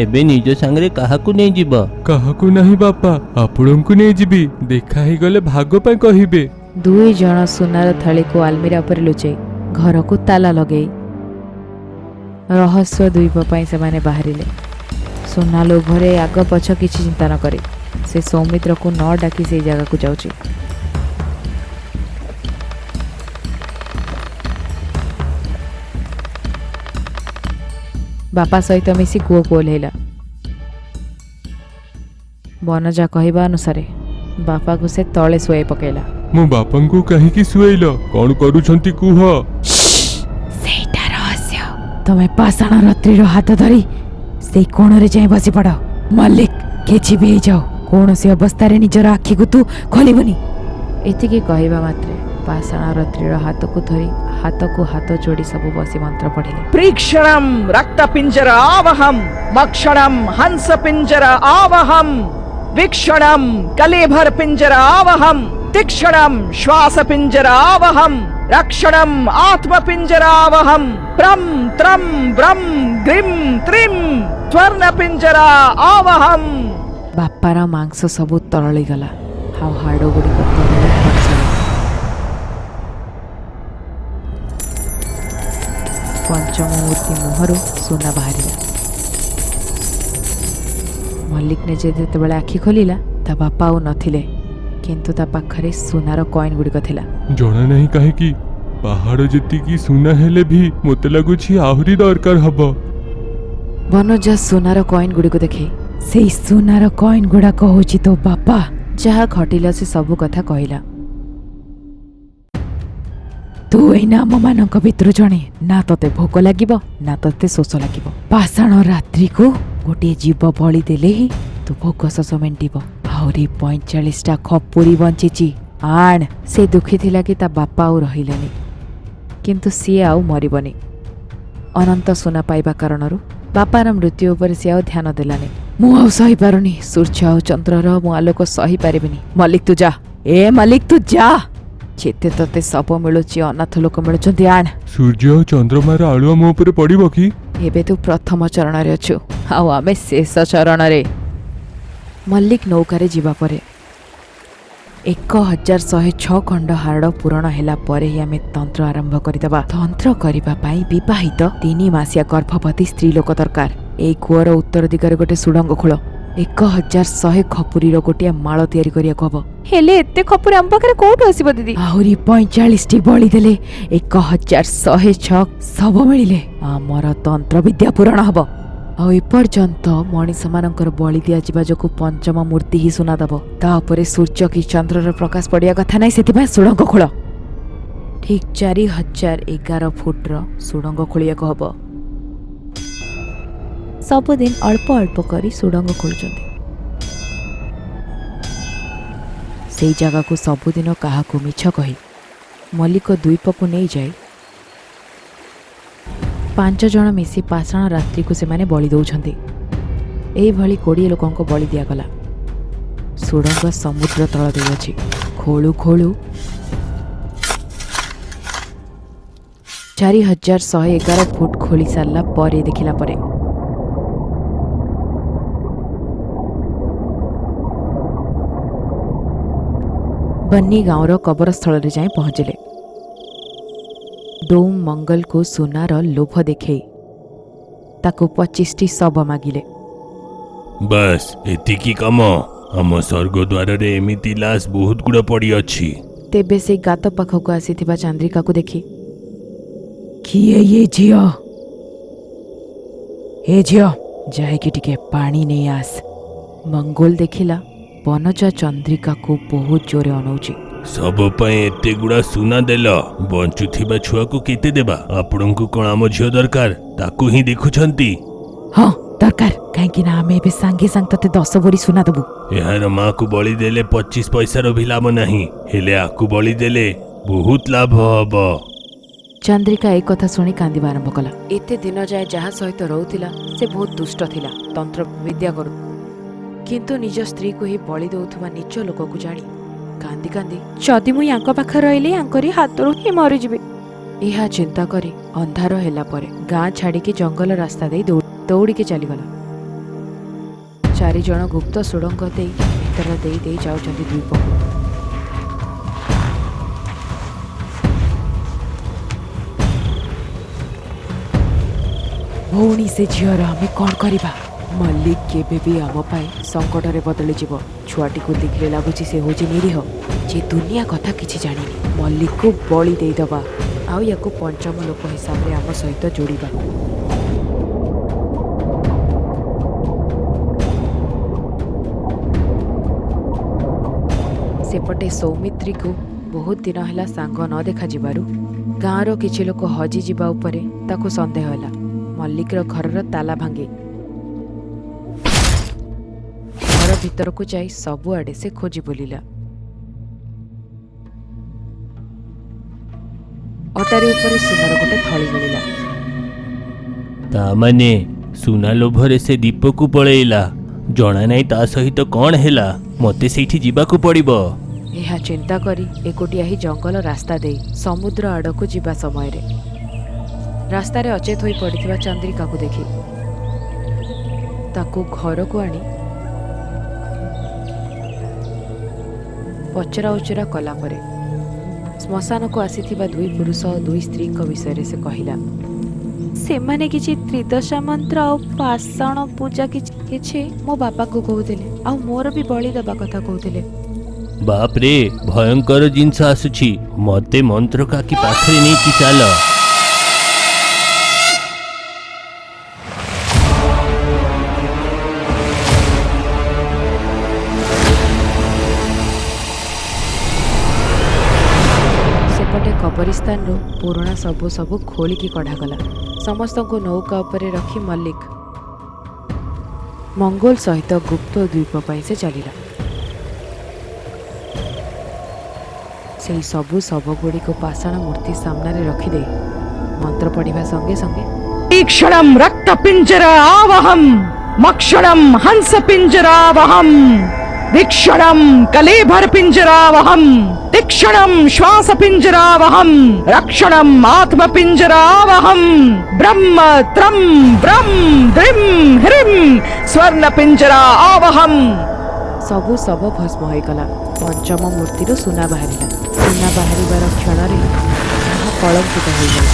[SPEAKER 4] ଏବେ ନିଜ ସାଙ୍ଗରେ କାହାକୁ ନେଇଯିବ?
[SPEAKER 2] କାହାକୁ ନାହିଁ ବାପା, ଆପଣଙ୍କୁ ନେଇଯିବି। ଦେଖା ହେଇଗଲେ ଭାଗ ପାଇଁ କହିବେ।
[SPEAKER 1] 2 ଜଣ ସୁନାର ଥଳିକୁ ଆଲମିରା ଉପରେ ଲୁଚେଇ ଘରକୁ ତାଲା ଲଗେଇ ରହସ୍ୟ ଦୁଇପ ପାଇଁ ସେମାନେ ବାହାରିଲେ। ସୁନା ଲୋଭରେ ଆଗ ପଛ କିଛି ଚିନ୍ତା ନ କରି ସେ ସୌମିତ୍ରକୁ ନ ଡାକି ସେଇ ଜାଗାକୁ ଯାଉଛି। ବାପା ସହିତ ମିଶି କୂଅକୁ ଓହ୍ଲେଇଲା। ବନଜା କହିବା ଅନୁସାରେ ବାପାକୁ ସେ ତଳେ ଶୁଆଇ ପକେଇଲା।
[SPEAKER 2] ମୋ ବାପାଙ୍କୁ କାହିଁକି ଶୁଆଇଲ? କଣ କରୁଛନ୍ତି କୁହ?
[SPEAKER 1] ସେଇଟା ରହସ୍ୟ। ତମେ ପାଷାଣ ରାତ୍ରିର ହାତ ଧରି ସେଇ କୋଣରେ ଯାଇ ବସି ପଡ଼। ମଲ୍ଲିକ, କିଛି ବି ହେଇଯାଉ, କୌଣସି ଅବସ୍ଥାରେ ନିଜର ଆଖିକୁ ତୁ ଖୋଲିବୁନି। ଏତିକି କହିବା ମାତ୍ରେ ପାଷାଣ ରାତ୍ରିର ହାତକୁ ଧରି ହାତକୁ ହାତ ଯୋଡ଼ି ସବୁ ବସି ମନ୍ତ୍ର ପଢ଼ିଲେ।
[SPEAKER 5] प्रीक्षणं रक्तपिञ्जर आवहं मक्षणं हंसपिञ्जर आवहं वीक्षणं कलेभर पिञ्जर आवहं तीक्ष्णं श्वासपिञ्जर आवहं रक्षणं आत्मपिञ्जर आवहं प्रं त्रं ब्रं ग्रीं त्रिं स्वर्णपिञ्जर आवहं।
[SPEAKER 1] ବାପାର ମାଂସ ସବୁ ତରଳି ଗଲା, ଆଉ ହାଡ଼ ଗୁଡ଼ିକ ତରଳି ଖସିଗଲା। ପଞ୍ଚମ ମୂର୍ତ୍ତି ମୁହଁରୁ ସୁନା ବାହାରିଲା। ମଲ୍ଲିକ ନିଜେ ଯେତେବେଳେ ଆଖି ଖୋଲିଲା ତା ବାପା ଆଉ ନଥିଲେ, କିନ୍ତୁ ତା ପାଖରେ ସୁନାର କଏନ୍ ଗୁଡ଼ିକ ଥିଲା।
[SPEAKER 2] ଜଣା ନାହିଁ କାହିଁକି ପାହାଡ଼ ଯେତିକି ସୁନା ହେଲେ ବି ମୋତେ ଲାଗୁଛି ଆହୁରି ଦରକାର ହବ।
[SPEAKER 1] ବନଜା ସୁନାର କଏନ୍ ଗୁଡ଼ିକୁ ଦେଖେ। ସେଇ ସୁନାର କଏନ୍ ଗୁଡ଼ାକ ହଉଛି ତୋ ବାପା। ଯାହା ଘଟିଲା ସେ ସବୁ କଥା କହିଲା। ତୁ ଏଇନା ଆମମାନଙ୍କ ଭିତରୁ ଜଣେ। ନା ତତେ ଭୋକ ଲାଗିବ ନା ତତେ ଶୋଷ ଲାଗିବ। ପାଷାଣ ରାତ୍ରିକୁ ଗୋଟିଏ ଜୀବ ବଳି ଦେଲେ ହିଁ ତୁ ଭୋକ ଶୋଷ ମେଣ୍ଟିବ। ଆହୁରି 45ଟା ଖପୁରି ବଞ୍ଚିଛି, ଆଣ। ସେ ଦୁଃଖୀ ଥିଲା କି ତା ବାପା ଆଉ ରହିଲେନି, କିନ୍ତୁ ସିଏ ଆଉ ମରିବନି। ଅନନ୍ତ ସୁନା ପାଇବା କାରଣରୁ ବାପାର ମୃତ୍ୟୁ ଉପରେ ସିଏ ଆଉ ଧ୍ୟାନ ଦେଲାନି। ମୁଁ ଆଉ ସହିପାରୁନି, ସୂର୍ଯ୍ୟ ଆଉ ଚନ୍ଦ୍ରର ମୁଁ ଆଲୋକ ସହିପାରିବିନି। ମଲ୍ଲିକ ତୁ ଯା, ଏ ମଲ୍ଲିକ ତୁ ଯା। ଯେତେ ତତେ ଶବ ମିଳୁଛି, ଅନାଥ ଲୋକ ମିଳୁଛନ୍ତି, ଆଣ।
[SPEAKER 2] ସୂର୍ଯ୍ୟ ଆଉ ଚନ୍ଦ୍ରମାର ଆଳୁଅ ମୋ ଉପରେ ପଡ଼ିବ କି?
[SPEAKER 1] ଏବେ ତୁ ପ୍ରଥମ ଚରଣରେ ଅଛୁ, ଆଉ ଆମେ ଶେଷ ଚରଣରେ। ମଲ୍ଲିକ ନୌକାରେ ଯିବା ପରେ 1106 ଖଣ୍ଡ ହାଡ଼ ପୂରଣ ହେଲା ପରେ ହିଁ ଆମେ ତନ୍ତ୍ର ଆରମ୍ଭ କରିଦେବା। ତନ୍ତ୍ର କରିବା ପାଇଁ ବିବାହିତ 3 ମାସିଆ ଗର୍ଭବତୀ ସ୍ତ୍ରୀ ଲୋକ ଦରକାର। ଏଇ କୂଅର ଉତ୍ତର ଦିଗରେ ଗୋଟେ ସୁଡ଼ଙ୍ଗ ଖୋଳ। 1100 ଖପୁରୀର ଗୋଟିଏ ମାଳ ତିଆରି କରିବାକୁ ହବ। ହେଲେ ଏତେ ଖପୁରୀ ଆମ ପାଖରେ କୋଉଠୁ ଆସିବ ଦିଦି? ଆହୁରି 45ଟି ବଳି ଦେଲେ 1106 ଶବ ମିଳିଲେ ଆମର ତନ୍ତ୍ର ବିଦ୍ୟା ପୂରଣ ହବ। ଆଉ ଏପର୍ଯ୍ୟନ୍ତ ମଣିଷମାନଙ୍କର ବଳି ଦିଆଯିବା ଯୋଗୁଁ ପଞ୍ଚମ ମୂର୍ତ୍ତି ହିଁ ସୁନା ଦେବ। ତାପରେ ସୂର୍ଯ୍ୟ କି ଚନ୍ଦ୍ରର ପ୍ରକାଶ ପଡ଼ିବା କଥା ନାହିଁ, ସେଥିପାଇଁ ସୁଡ଼ଙ୍ଗ ଖୋଳ। ଠିକ୍ 4011 ଫୁଟର ସୁଡ଼ଙ୍ଗ ଖୋଳିବାକୁ ହବ। ସବୁଦିନ ଅଳ୍ପ ଅଳ୍ପ କରି ସୁଡ଼ଙ୍ଗ ଖୋଳୁଛନ୍ତି। ସେଇ ଜାଗାକୁ ସବୁଦିନ କାହାକୁ ମିଛ କହି ମଲ୍ଲିକ ଦ୍ୱୀପକୁ ନେଇଯାଇ 5 ଜଣ ମିଶି ପାଷାଣ ରାତ୍ରିକୁ ସେମାନେ ବଳି ଦେଉଛନ୍ତି। ଏଇଭଳି 20 ଲୋକଙ୍କ ବଳି ଦିଆଗଲା। ସୁଡ଼ଙ୍ଗ ସମୁଦ୍ର ତଳ ଦେଇଅଛି। ଖୋଳୁ ଖୋଳୁ 4111 ଫୁଟ ଖୋଳି ସାରିଲା ପରେ ଦେଖିଲା ପରେ ବନ୍ନି ଗାଁର କବରସ୍ଥଳରେ ଯାଇ ପହଞ୍ଚିଲେ। ଡୋମ୍ ମଙ୍ଗଲକୁ ସୁନାର ଲୋଭ ଦେଖେଇ ତାକୁ 25ଟି ଶବ ମାଗିଲେ।
[SPEAKER 4] ବାସ୍ ଏତିକି କାମ? ଆମ ସ୍ୱର୍ଗଦ୍ୱାରରେ ଏମିତି ଲାଶ ବହୁତ ଗୁଡ଼ା ପଡ଼ିଅଛି।
[SPEAKER 1] ତେବେ ସେଇ ଗାତ ପାଖକୁ ଆସିଥିବା ଚାନ୍ଦ୍ରିକାକୁ ଦେଖି, କିଏ ଇଏ ଝିଅ? ଏ ଝିଅ, ଯାଇକି ଟିକେ ପାଣି ନେଇ ଆସ। ମଙ୍ଗୋଲ ଦେଖିଲା ବନଜା ଚନ୍ଦ୍ରିକାକୁ ବହୁତ ଜୋରେ ଅନଉଛି।
[SPEAKER 4] ଶବ ପାଇଁ ଏତେ ଗୁଡ଼ା ସୁନା ଦେଲ, ବଞ୍ଚୁଥିବା ଛୁଆକୁ କେତେ ଦେବା? ଆପଣଙ୍କୁ କ'ଣ ଆମ ଝିଅ ଦରକାର? ତାକୁ ହିଁ ଦେଖୁଛନ୍ତି?
[SPEAKER 1] ହଁ ଦରକାର, କାହିଁକି ନା ଆମେ ଏବେ ସାଙ୍ଗେ ସାଙ୍ଗେ ତତେ 10 ବୋରି ସୁନା ଦେବୁ।
[SPEAKER 4] ଏହାର ମାକୁ ବଳି ଦେଲେ 25 ପଇସାର ବି ଲାଭ ନାହିଁ, ହେଲେ ଆକୁ ବଳି ଦେଲେ ବହୁତ ଲାଭ ହବ।
[SPEAKER 1] ଚନ୍ଦ୍ରିକା ଏ କଥା ଶୁଣି କାନ୍ଦିବା ଆରମ୍ଭ କଲା। ଏତେ ଦିନ ଯାଏ ଯାହା ସହିତ ରହୁଥିଲା ସେ ବହୁତ ଦୁଷ୍ଟ ଥିଲା, ତନ୍ତ୍ର ବିଦ୍ୟା କରୁ, କିନ୍ତୁ ନିଜ ସ୍ତ୍ରୀକୁ ହିଁ ବଳି ଦେଉଥିବା ନିଜ ଲୋକକୁ ଜାଣି କାନ୍ଦି କାନ୍ଦି, ଯଦି ମୁଁ ୟାଙ୍କ ପାଖରେ ରହିଲି ୟାଙ୍କରି ହାତରୁ ହିଁ ମରିଯିବି, ଏହା ଚିନ୍ତା କରି ଅନ୍ଧାର ହେଲା ପରେ ଗାଁ ଛାଡ଼ିକି ଜଙ୍ଗଲ ରାସ୍ତା ଦେଇ ଦୌଡ଼ିକି ଚାଲିଗଲା। 4 ଜଣ ଗୁପ୍ତ ସୁଡ଼ଙ୍ଗ ଦେଇ ଭିତର ଦେଇ ଦେଇ ଯାଉଛନ୍ତି ଦ୍ୱୀପକୁ। ଭଉଣୀ, ସେ ଝିଅର ଆମେ କ'ଣ କରିବା? ମଲ୍ଲିକ କେବେ ବି ଆମ ପାଇଁ ସଙ୍କଟରେ ବଦଳିଯିବ। ଛୁଆଟିକୁ ଦେଖିଲେ ଲାଗୁଛି ସେ ହେଉଛି ନିରୀହ, ଯେ ଦୁନିଆ କଥା କିଛି ଜାଣିନି। ମଲ୍ଲିକକୁ ବଳି ଦେଇଦେବା, ଆଉ ୟାକୁ ପଞ୍ଚମ ଲୋକ ହିସାବରେ ଆମ ସହିତ ଯୋଡ଼ିବା। ସେପଟେ ସୌମିତ୍ରୀକୁ ବହୁତ ଦିନ ହେଲା ସାଙ୍ଗ ନ ଦେଖାଯିବାରୁ ଗାଁର କିଛି ଲୋକ ହଜିଯିବା ଉପରେ ତାକୁ ସନ୍ଦେହ ହେଲା। ମଲ୍ଲିକର ଘରର ତାଲା ଭାଙ୍ଗି ଘର ଭିତରକୁ ଯାଇ ସବୁଆଡ଼େ ସେ ଖୋଜି ବୁଲିଲା। ଅଟାରୀ ଉପରେ ସୁନାର ଗୋଟେ ଥଳି ମିଳିଲା।
[SPEAKER 4] ତା ମାନେ ସୁନା ଲୋଭରେ ସେ ଦୀପକୁ ପଳେଇଲା। ଜଣା ନାହିଁ ତା ସହିତ କ'ଣ ହେଲା। ମୋତେ ସେଇଠି ଯିବାକୁ ପଡ଼ିବ।
[SPEAKER 1] ଏହା ଚିନ୍ତା କରି ଏକୁଟିଆ ହିଁ ଜଙ୍ଗଲ ରାସ୍ତା ଦେଇ ସମୁଦ୍ର ଆଡ଼କୁ ଯିବା ସମୟରେ ରାସ୍ତାରେ ଅଚେତ ହୋଇ ପଡ଼ିଥିବା ଚନ୍ଦ୍ରିକାକୁ ଦେଖି ତାକୁ ଘରକୁ ଆଣି ପଚରା ଉଚରା କଲା ପରେ ଶ୍ମଶାନକୁ ଆସିଥିବା 2 ପୁରୁଷ ଓ 2 ସ୍ତ୍ରୀଙ୍କ ବିଷୟରେ ସେ କହିଲା। ସେମାନେ କିଛି ତ୍ରିଦଶା ମନ୍ତ୍ର ଆଉ ପାଷାଣ ପୂଜା କିଛି କିଛି ମୋ ବାପାଙ୍କୁ କହୁଥିଲେ ଆଉ ମୋର ବି ବଳି ଦେବା କଥା କହୁଥିଲେ।
[SPEAKER 4] ବାପରେ ଭୟଙ୍କର ଜିନିଷ ଆସୁଛି, ମତେ ମନ୍ତ୍ର କାକି ପାଖରେ ନେଇକି ଚାଲ।
[SPEAKER 1] ସେପଟେ କବରିସ୍ତାନରୁ ପୁରୁଣା ସବୁ ଖୋଳିକି କଢ଼ାଗଲା। ସମସ୍ତଙ୍କୁ ନୌକା ଉପରେ ରଖି ମଲ୍ଲିକ ମଙ୍ଗୋଲ ସହିତ ଗୁପ୍ତ ଦ୍ୱୀପ ପାଇଁ ସେ ଚାଲିଲା। ସେହି ସବୁ ଶବଗୁଡ଼ିକୁ ପାଷାଣ ମୂର୍ତ୍ତି ସାମ୍ନାରେ ରଖିଦେଇ ମନ୍ତ୍ର ପଢ଼ିବା ସଙ୍ଗେ ସଙ୍ଗେ
[SPEAKER 5] तीक्ष्णं रक्तपिञ्जरावहं मक्षणं हंसपिञ्जरावहं वीक्षणं कलेभरपिञ्जरावहं तीक्ष्णं श्वासपिञ्जरावहं रक्षणम् आत्मपिञ्जरावहं ब्रह्म त्रं ब्रं द्रिं ह्रीं स्वर्णपिञ्जरावहं।
[SPEAKER 1] ସବୁ ଶବ ଭସ୍ମ ହୋଇଗଲା। ପଞ୍ଚମ ମୂର୍ତ୍ତିରୁ ସୁନା ବାହାରିଲା। ସୁନା ବାହାରିବାର କ୍ଷଣରେ ତାହା କଳଙ୍କିତ ହୋଇଗଲା।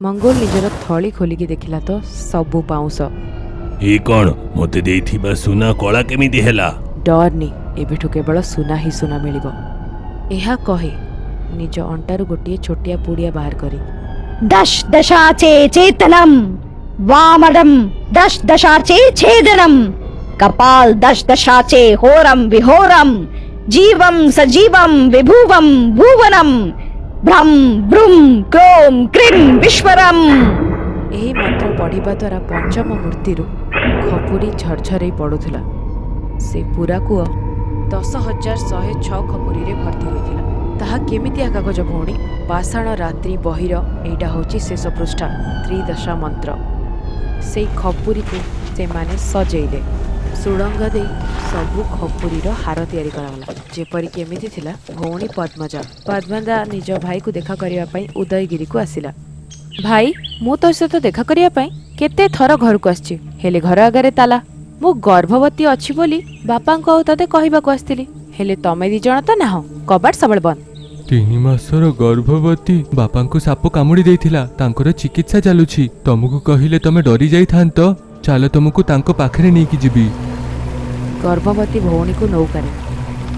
[SPEAKER 1] ମଙ୍ଗୋଲ ନିଜର ଥଳି ଖୋଲିକି ଦେଖିଲା ତ ସବୁ ପାଉଁଶ।
[SPEAKER 4] ଏ କଣ ମତେ ଦେଇଥିବା ସୁନା କଳା କେମିତି ହେଲା?
[SPEAKER 1] ଡରନି, ଏବେଠୁ କେବଳ ସୁନା ହିଁ ସୁନା ମିଳିବ। ଏହା କହି ନିଜ ଅଣ୍ଟାରୁ ଗୋଟିଏ ଛୋଟିଆ ପୁଡ଼ିଆ ବାହାର କରି
[SPEAKER 6] दश दशाचे चेतनम वामडम दश दशाचे छेदनम कपाल दश दशाचे होरम विहोरम जीवम सजीवम विभुवम भुवनम भ्रम ब्रुम क्रोम क्रीम विश्वरम।
[SPEAKER 1] ଏହି ମନ୍ତ୍ର ପଢ଼ିବା ଦ୍ୱାରା ପଞ୍ଚମ ମୂର୍ତ୍ତିରୁ ଖପୁରି ଝରଝରେଇ ପଡ଼ୁଥିଲା। ସେ ପୁରା କୂଅ 10,106 ଖପୁରିରେ ଭର୍ତ୍ତି ହୋଇଥିଲା। ତାହା କେମିତିଆ କାଗଜ ଭଉଣୀ? ପାଷାଣ ରାତ୍ରି ବହିର ଏଇଟା ହେଉଛି ଶେଷ ପୃଷ୍ଠା, ତ୍ରିଦଶା ମନ୍ତ୍ର। ସେଇ ଖପୁରିକୁ ସେମାନେ ସଜେଇଲେ। ସୁଡ଼ଙ୍ଗ ଦେଇ ସବୁ ଖପୁରିର ହାର ତିଆରି କରାଗଲା। ଯେପରିକି ଏମିତି ଥିଲା, ଭଉଣୀ ପଦ୍ମଜା ନିଜ ଭାଇକୁ ଦେଖା କରିବା ପାଇଁ ଉଦୟଗିରିକୁ ଆସିଲା। ଭାଇ, ମୁଁ ତୋ ସହିତ ଦେଖା କରିବା ପାଇଁ କେତେ ଥର ଘରକୁ ଆସିଛି, ହେଲେ ଘର ଆଗରେ ତାଲା। ମୁଁ ଗର୍ଭବତୀ ଅଛି ବୋଲି ବାପାଙ୍କୁ ଆଉ ତତେ କହିବାକୁ ଆସିଥିଲି, ହେଲେ ତମେ ଦି ଜଣ ତ ନାହଁ। କବାଟ ସବୁବେଳେ ବନ୍ଦ।
[SPEAKER 2] 3 ମାସର ଗର୍ଭବତୀ ବାପାଙ୍କୁ ସାପ କାମୁଡ଼ି ଦେଇଥିଲା। ତାଙ୍କର ଚିକିତ୍ସା ଚାଲୁଛି। ତମକୁ କହିଲେ ତମେ ଡରି ଯାଇଥାନ୍ତ। ଚାଲ ତମକୁ ତାଙ୍କ ପାଖରେ ନେଇକି ଯିବି।
[SPEAKER 1] ଗର୍ଭବତୀ ଭଉଣୀକୁ ନୌକାରେ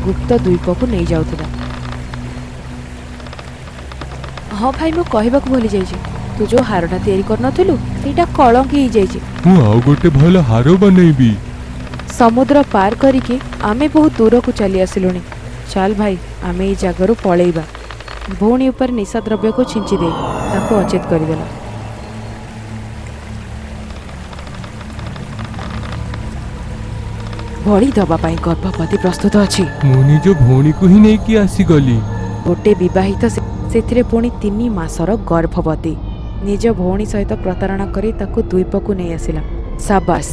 [SPEAKER 1] ଗୁପ୍ତ ଦ୍ୱୀପକୁ ନେଇଯାଉଥିଲା। ହଁ ଭାଇ, ମୁଁ କହିବାକୁ ଭୁଲି ଯାଇଛି, ତୁ ଯୋଉ ହାରଟା ତିଆରି କରିନଥିଲୁ ସେଇଟା କଳଙ୍କି ହେଇଯାଇଛି।
[SPEAKER 2] ମୁଁ ଆଉ ଗୋଟେ ଭଲ ହାର ବନେଇବି।
[SPEAKER 1] ସମୁଦ୍ର ପାର କରିକି ଆମେ ବହୁତ ଦୂରକୁ ଚାଲି ଆସିଲୁଣି। ଚାଲ ଭାଇ, ଆମେ ଏଇ ଜାଗାରୁ ପଳେଇବା। ଭଉଣୀ ଉପରେ ନିଶାଦ୍ରବ୍ୟକୁ ଛିଞ୍ଚି ଦେଇ ତାକୁ ଅଚେତ କରିଦେଲା। ବଳି ଦେବା ପାଇଁ ଗର୍ଭବତୀ ପ୍ରସ୍ତୁତ ଅଛି।
[SPEAKER 2] ମୁଁ ନିଜ ଭଉଣୀକୁ ହିଁ ନେଇକି ଆସିଗଲି।
[SPEAKER 1] ଗୋଟେ ବିବାହିତ, ସେଥିରେ ପୁଣି 3 ମାସର ଗର୍ଭବତୀ। ନିଜ ଭଉଣୀ ସହିତ ପ୍ରତାରଣା କରି ତାକୁ ଦ୍ୱୀପକୁ ନେଇ ଆସିଲା। ସାବାସ୍,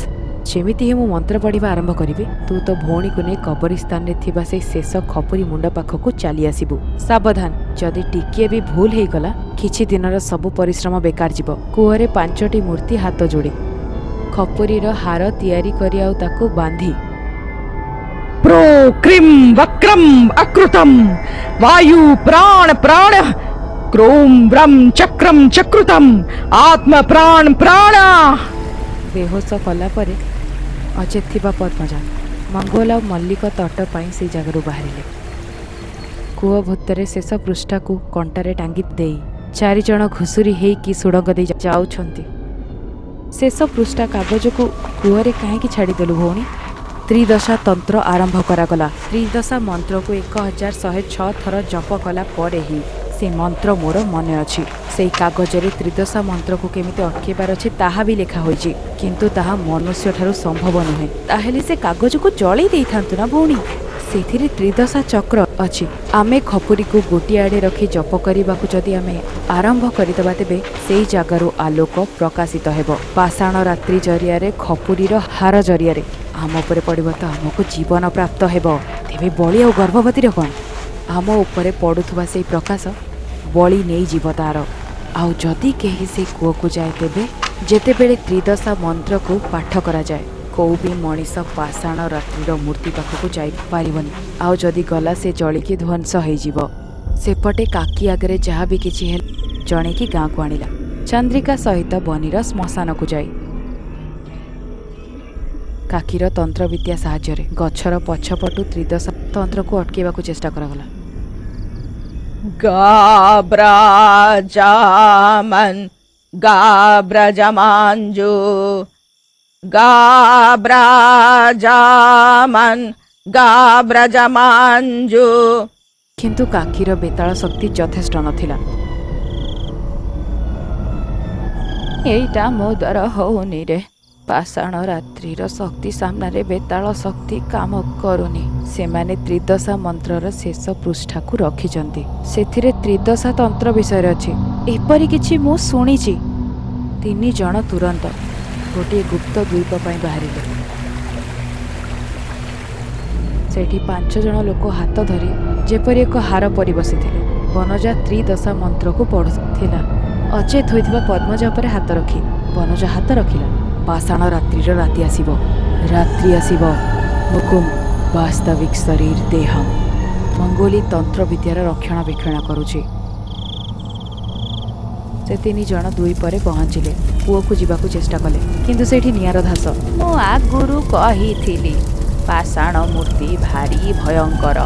[SPEAKER 1] ଯେମିତି ହିଁ ମୁଁ ମନ୍ତ୍ର ପଢ଼ିବା ଆରମ୍ଭ କରିବି, ତୁ ତୋ ଭଉଣୀକୁ ନେଇ କବରିସ୍ତାନରେ ଥିବା ସେଇ ଶେଷ ଖପୁରି ମୁଣ୍ଡ ପାଖକୁ ଚାଲି ଆସିବୁ। ସାବଧାନ, ଯଦି ଟିକିଏ ବି ଭୁଲ ହେଇଗଲା, କିଛି ଦିନର ସବୁ ପରିଶ୍ରମ ବେକାର ଯିବ। କୂଅରେ 5ଟି ମୂର୍ତ୍ତି ହାତ ଯୋଡ଼ି ଖପୁରିର ହାର ତିଆରି କରି ଆଉ ତାକୁ ବାନ୍ଧି
[SPEAKER 5] प्रो क्रीं वक्रम अकृतम वायु प्राण प्राण क्रोम ब्रह्म चक्रम चक्रुतम आत्म प्राण प्राण।
[SPEAKER 1] ବେହୋସ କଲା ପରେ ଅଚେତ ଥିବା ପଦ୍ମଜା ମଙ୍ଗୋଲ ଆଉ ମଲ୍ଲିକ ତଟ ପାଇଁ ସେଇ ଜାଗାରୁ ବାହାରିଲେ। କୂଅ ଭିତରେ ଶେଷ ପୃଷ୍ଠାକୁ କଣ୍ଟାରେ ଟାଙ୍ଗି ଦେଇ 4 ଜଣ ଘୁଷୁରି ହେଇକି ସୁଡ଼ଙ୍ଗ ଦେଇ ଯାଉଛନ୍ତି। ଶେଷ ପୃଷ୍ଠା କାଗଜକୁ କୂଅରେ କାହିଁକି ଛାଡ଼ିଦେଲୁ ଭଉଣୀ? ତ୍ରିଦଶା ତନ୍ତ୍ର ଆରମ୍ଭ କରାଗଲା। ତ୍ରିଦଶା ମନ୍ତ୍ରକୁ 1106 ଥର ଜପ କଲା ପରେ ହିଁ ସେ ମନ୍ତ୍ର ମୋର ମନେ ଅଛି। ସେଇ କାଗଜରେ ତ୍ରିଦଶା ମନ୍ତ୍ରକୁ କେମିତି ଅଟକେଇବାର ଅଛି ତାହା ବି ଲେଖା ହୋଇଛି, କିନ୍ତୁ ତାହା ମନୁଷ୍ୟଠାରୁ ସମ୍ଭବ ନୁହେଁ। ତାହେଲେ ସେ କାଗଜକୁ ଜଳେଇ ଦେଇଥାନ୍ତୁ ନା ଭଉଣୀ। ସେଥିରେ ତ୍ରିଦଶା ଚକ୍ର ଅଛି। ଆମେ ଖପୁରିକୁ ଗୋଟିଏ ଆଡ଼େ ରଖି ଜପ କରିବାକୁ ଯଦି ଆମେ ଆରମ୍ଭ କରିଦେବା, ତେବେ ସେଇ ଜାଗାରୁ ଆଲୋକ ପ୍ରକାଶିତ ହେବ। ପାଷାଣ ରାତ୍ରି ଜରିଆରେ ଖପୁରିର ହାର ଜରିଆରେ ଆମ ଉପରେ ପଡ଼ିବ ତ ଆମକୁ ଜୀବନ ପ୍ରାପ୍ତ ହେବ। ତେବେ ବଳି ଆଉ ଗର୍ଭବତୀର କ'ଣ? ଆମ ଉପରେ ପଡ଼ୁଥିବା ସେଇ ପ୍ରକାଶ ବଳି ନେଇଯିବ ତାର। ଆଉ ଯଦି କେହି ସେଇ କୂଅକୁ ଯାଏ, ତେବେ ଯେତେବେଳେ ତ୍ରିଦଶା ମନ୍ତ୍ରକୁ ପାଠ କରାଯାଏ, କୋଉ ବି ମଣିଷ ପାଷାଣ ରାତ୍ରିର ମୂର୍ତ୍ତି ପାଖକୁ ଯାଇପାରିବନି। ଆଉ ଯଦି ଗଲା ସେ ଜଳିକି ଧ୍ୱଂସ ହେଇଯିବ। ସେପଟେ କାକି ଆଗରେ ଯାହା ବି କିଛି ହେଲେ ଜଣେଇକି ଗାଁକୁ ଆଣିଲା। ଚନ୍ଦ୍ରିକା ସହିତ ବନିର ଶ୍ମଶାନକୁ ଯାଇ କାକିର ତନ୍ତ୍ରବିଦ୍ୟା ସାହାଯ୍ୟରେ ଗଛର ପଛପଟୁ ତ୍ରିଦଶା ତନ୍ତ୍ରକୁ ଅଟକେଇବାକୁ ଚେଷ୍ଟା କରାଗଲା।
[SPEAKER 5] ଗାବ୍ରାଜାମନ୍ ଗାବ୍ରାଜାମାଞ୍ଜୁ ଗାବ୍ରାଜାମନ୍ ଗାବ୍ରାଜାମାଞ୍ଜୁ।
[SPEAKER 1] କିନ୍ତୁ କାକିର ବେତାଳ ଶକ୍ତି ଯଥେଷ୍ଟ ନଥିଲା। ଏଇଟା ମୋ ଦ୍ୱାରା ହଉନି ରେ। ପାଷାଣ ରାତ୍ରିର ଶକ୍ତି ସାମ୍ନାରେ ବେତାଳ ଶକ୍ତି କାମ କରୁନି। ସେମାନେ ତ୍ରିଦଶା ମନ୍ତ୍ରର ଶେଷ ପୃଷ୍ଠାକୁ ରଖିଛନ୍ତି। ସେଥିରେ ତ୍ରିଦଶା ତନ୍ତ୍ର ବିଷୟରେ ଅଛି। ଏପରି କିଛି ମୁଁ ଶୁଣିଛି। 3 ଜଣ ତୁରନ୍ତ ଗୋଟିଏ ଗୁପ୍ତ ଦ୍ୱୀପ ପାଇଁ ବାହାରିଲେ। ସେଠି 5 ଜଣ ଲୋକ ହାତ ଧରି ଯେପରି ଏକ ହାର ପରି ବସିଥିଲେ। ବନଜା ତ୍ରିଦଶା ମନ୍ତ୍ରକୁ ପଢ଼ୁଥିଲା। ଅଚେତ ହୋଇଥିବା ପଦ୍ମଜା ଉପରେ ହାତ ରଖି ବନଜା ହାତ ରଖିଲା। ପାଷାଣ ରାତ୍ରିର ରାତି ଆସିବ, ରାତ୍ରି ଆସିବ। ହୁକୁମ ବାସ୍ତବିକ ଶରୀର ଦେହମ୍। ମଙ୍ଗୋଲି ତନ୍ତ୍ର ବିଦ୍ୟାର ରକ୍ଷଣାବେକ୍ଷଣ କରୁଛି। ସେ 3 ଜଣ ଦ୍ୱୀପରେ ପହଞ୍ଚିଲେ। ପୁଅକୁ ଯିବାକୁ ଚେଷ୍ଟା କଲେ, କିନ୍ତୁ ସେଇଠି ନିଆଁର ଧାସ। ମୁଁ ଆଗରୁ କହିଥିଲି ପାଷାଣ ମୂର୍ତ୍ତି ଭାରି ଭୟଙ୍କର।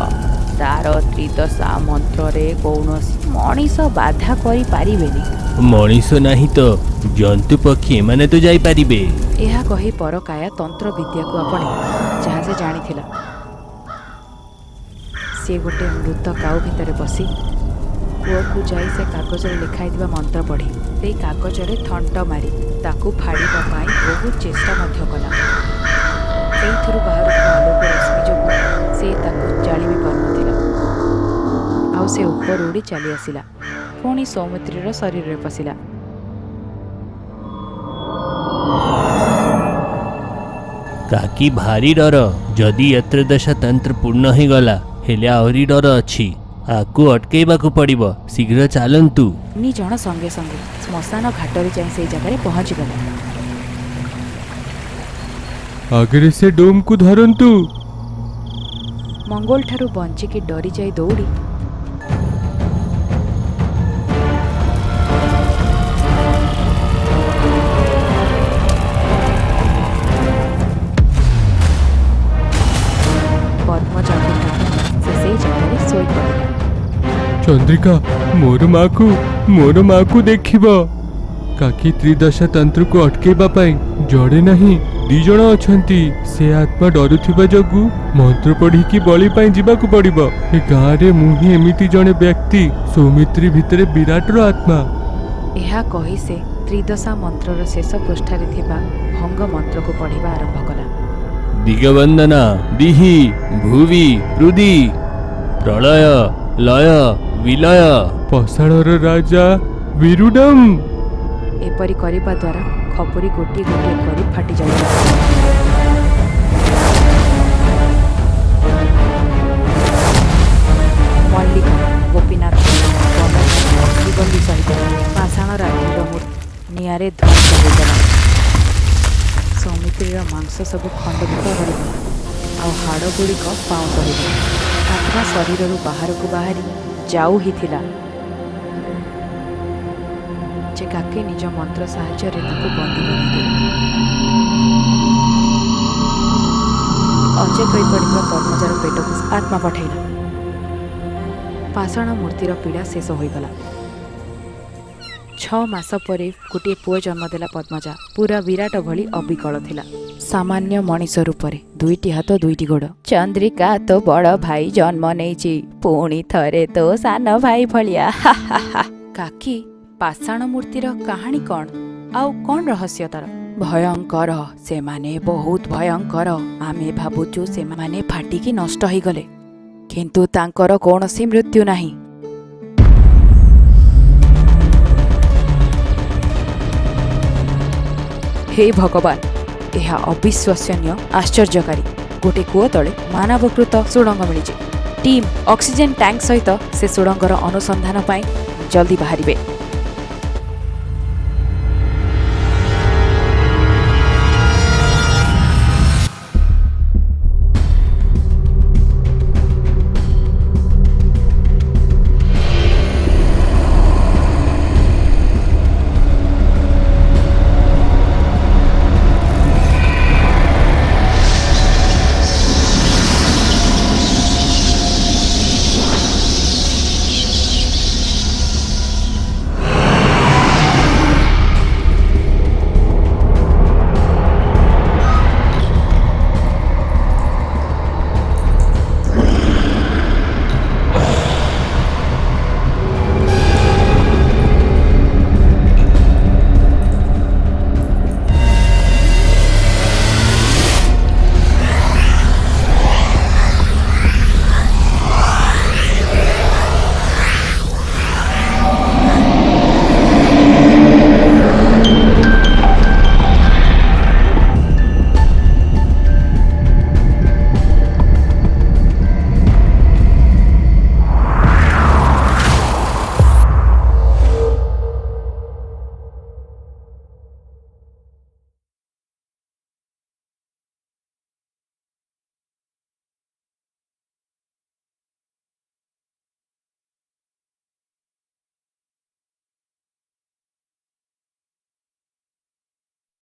[SPEAKER 1] ତାର ତ୍ରିଦଶା ମନ୍ତ୍ରରେ କୌଣସି ମଣିଷ ବାଧା କରିପାରିବେନି।
[SPEAKER 4] ମଣିଷ ନାହିଁ ତ ଜନ୍ତୁ ପକ୍ଷୀ ଏମାନେ ତ ଯାଇପାରିବେ।
[SPEAKER 1] ଏହା କହି ପରକାୟା ତନ୍ତ୍ର ବିଦ୍ୟାକୁ ଆପଣେ, ଯାହା ସେ ଜାଣିଥିଲା। ସେ ଗୋଟେ ମୃତ କାଉ ଭିତରେ ବସି କୂଅକୁ ଯାଇ ସେ କାଗଜରେ ଲେଖାଇଥିବା ମନ୍ତ୍ର ପଢ଼ି ସେଇ କାଗଜରେ ଥଣ୍ଟ ମାରି ତାକୁ ଫାଡ଼ିବା ପାଇଁ ବହୁତ ଚେଷ୍ଟା ମଧ୍ୟ କଲା। ସେଇଥିରୁ ବାହାରୁଥିବା ଆଲୋକ ରଶ୍ମି ଯୋଗୁଁ ସେ ତାକୁ ଜାଳି ବି ପାରୁନଥିଲା। ଆଉ ସେ ଉପରୁ ଉଡ଼ି ଚାଲି ଆସିଲା। ପୁଣି ସୌମିତ୍ରୀର ଶରୀରରେ ପଶିଲା।
[SPEAKER 4] କାକି ଭାରି ଡର। ଯଦି ତ୍ରିଦଶା ତନ୍ତ୍ର ପୂର୍ଣ୍ଣ ହେଇଗଲା, ହେଲେ ଆହୁରି ଡର ଅଛି। ଆକୁ ଅଟକେଇବାକୁ ପଡ଼ିବ। ଶୀଘ୍ର ଚାଲନ୍ତୁ।
[SPEAKER 1] 3 ଜଣ ସଙ୍ଗେ ସଙ୍ଗେ ଶ୍ମଶାନ ଘାଟରେ ଯାଇ ସେଇ ଜାଗାରେ ପହଞ୍ଚିଗଲେ।
[SPEAKER 2] ଆଗରେ ସେ ଡୋମକୁ ଧରନ୍ତୁ।
[SPEAKER 1] ମଙ୍ଗୋଲ ଠାରୁ ବଞ୍ଚିକି ଡରି ଯାଇ ଦୌଡ଼ି ପଦ୍ମଜାକୁ ଟାଣି ସେ ସେଇ ଜାଗାରେ ଶୋଇପଡ଼ିଲା।
[SPEAKER 2] ଚନ୍ଦ୍ରିକା, ମୋର ମାକୁ ଦେଖିବ। କାକି ତ୍ରିଦଶା ତନ୍ତ୍ରକୁ ଅଟକେଇବା ପାଇଁ ଜଣେ ନାହିଁ 2 ଜଣ ଅଛନ୍ତି। ସେ ଆତ୍ମା ଡରୁଥିବା ଯୋଗୁଁ ମନ୍ତ୍ର ପଢ଼ିକି ବଳି ପାଇଁ ଯିବାକୁ ପଡ଼ିବ। ଏ ଗାଁରେ ମୁଁ ହିଁ ଏମିତି ଜଣେ ବ୍ୟକ୍ତି, ସୌମିତ୍ରୀ ଭିତରେ ବିରାଟର ଆତ୍ମା।
[SPEAKER 1] ଏହା କହି ସେ ତ୍ରିଦଶା ମନ୍ତ୍ରର ଶେଷ ପୃଷ୍ଠାରେ ଥିବା ଭଙ୍ଗ ମନ୍ତ୍ରକୁ ପଢ଼ିବା ଆରମ୍ଭ କଲା।
[SPEAKER 4] ଦିଗବନ୍ଦନା ଦିହି ଭୁବି ପୃଦି ପ୍ରଳୟ ଲୟ ବିଲୟ।
[SPEAKER 2] ପାଷାଣର ରାଜା ବିରୁଡମ୍।
[SPEAKER 1] ଏପରି କରିବା ଦ୍ୱାରା ଖପୁରି ଗୋଟିଏ ଗୋଟିଏ କରି ଫାଟି ଯାଉଥିଲା। ମଲ୍ଲିକ, ଗୋପୀନାଥ, ଜୀବନ୍ଦୀ ସହିତ ପାଷାଣ ରାତ୍ରିର ନିଆଁରେ ଧ୍ୱଂସ ହୋଇଗଲା। ସୌମିତ୍ରୀର ମାଂସ ସବୁ ଖଣ୍ଡବିଖଣ୍ଡ ହୋଇଗଲା। ଆଉ ହାଡ଼ ଗୁଡ଼ିକ ପାଉଁଶ ହୋଇଗଲା। ଆତ୍ମା ଶରୀରରୁ ବାହାରକୁ ବାହାରି ଯାଉ ହିଁ ଥିଲା ଯେ କାକେ ନିଜ ମନ୍ତ୍ର ସାହାଯ୍ୟରେ ତାକୁ ବନ୍ଦୀ ବନେଇଦେଲେ। ଅଚେତ ହୋଇପଡ଼ିଥିବା ପଦ୍ମଜାର ପେଟକୁ ଆତ୍ମା ପଠାଇଲା। ପାଷାଣ ମୂର୍ତ୍ତିର ପୀଡ଼ା ଶେଷ ହୋଇଗଲା। 6 ମାସ ପରେ ଗୋଟିଏ ପୁଅ ଜନ୍ମ ଦେଲା ପଦ୍ମଜା। ପୁରା ବିରାଟ ଭଳି ଅବିକଳ ଥିଲା। ସାମାନ୍ୟ ମଣିଷ ରୂପରେ 2ଟି ହାତ 2ଟି ଗୋଡ଼। ଚନ୍ଦ୍ରିକା ତୋ ବଡ଼ ଭାଇ ଜନ୍ମ ନେଇଛି, ପୁଣି ଥରେ ତୋ ସାନ ଭାଇ ଭଳିଆ। କାକି ପାଷାଣ ମୂର୍ତ୍ତିର କାହାଣୀ କ'ଣ? ଆଉ କ'ଣ ରହସ୍ୟ ତାର? ଭୟଙ୍କର, ସେମାନେ ବହୁତ ଭୟଙ୍କର। ଆମେ ଭାବୁଛୁ ସେମାନେ ଫାଟିକି ନଷ୍ଟ ହେଇଗଲେ, କିନ୍ତୁ ତାଙ୍କର କୌଣସି ମୃତ୍ୟୁ ନାହିଁ। ହେ ଭଗବାନ, ଏହା ଅବିଶ୍ୱସନୀୟ, ଆଶ୍ଚର୍ଯ୍ୟକାରୀ। ଗୋଟେ କୂଅ ତଳେ ମାନବକୃତ ସୁଡ଼ଙ୍ଗ ମିଳିଛି। ଟିମ୍ ଅକ୍ସିଜେନ୍ ଟ୍ୟାଙ୍କ ସହିତ ସେ ସୁଡ଼ଙ୍ଗର ଅନୁସନ୍ଧାନ ପାଇଁ ଜଲ୍ଦି ବାହାରିବେ।